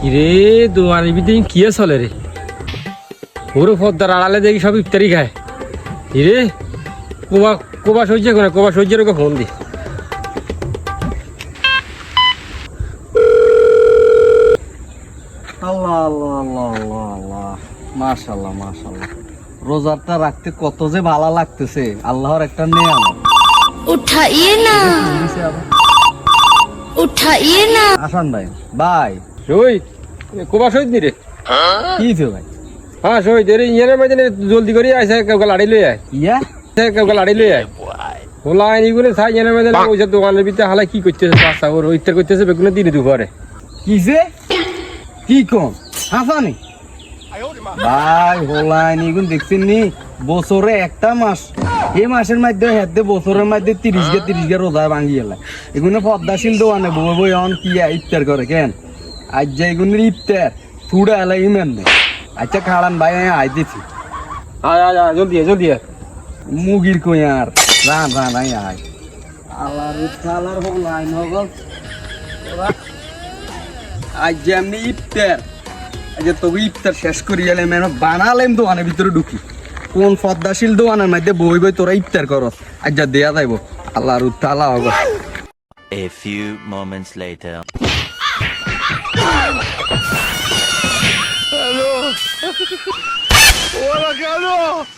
রে দোয়ানি বিদিন কি চলে রে পুরো পদ্মার আড়ালে দেখি সব ইফতারি খায় রে কোবা কোবা সহ্য করে কোবা সহ্যের ওকে ফোন দি আল্লাহ আল্লাহ আল্লাহ আল্লাহ আল্লাহ মাশাআল্লাহ মাশাআল্লাহ রোজাটা রাখতে কত যে ভালো লাগতেছে আল্লাহর একটা নিয়ামত उठाइए ना उठाइए ना আসান ভাই ভাই শহীদ কোবা শহীদ নি রে কি থো ভাই হ্যাঁ শহীদ রে ইয়ের মধ্যে জলদি করে আইসা কেউ লাড়ি লই আয় ইয়া কেউ লাড়ি লই আয় ওলা আইনিগুলো ছাই ইয়ের মধ্যে ওই দোকানের ভিতরে হালাই কি করতেছে পাঁচটা ওর ইফতার করতেছে বেগুনে দিনে দুপুরে কিসে কি কম হাসানি ভাই হোলাইন এগুন দেখছেন নি বছরে একটা মাস এই মাসের মধ্যে হেতে বছরের মধ্যে 30 গে রোজা ভাঙি গেল এগুলো পদ্মাশীল দোকানে বই বই অন কি ইফতার করে কেন আজ যে এগুনের ইফতার চুড়া এলাই ইমান নেই আচ্ছা খাড়ান ভাই আই দিছি আয় আয় আয় জলদি আয় জলদি আয় মুগির কই আর রান রান আই আই আলার চালার হোলাইন হগল আজ যে এমনি ইফতার আজ তবে ইফতার শেষ করি গেলে মানে বানালেম দোকানের ভিতরে ঢুকি কোন পদ্মাশীল দোকানের মধ্যে বই বই তোরা ইফতার করস আজ যা দেয়া যাইব আল্লাহর তালা হগল A few moments later. Hello. Hola, Carlos.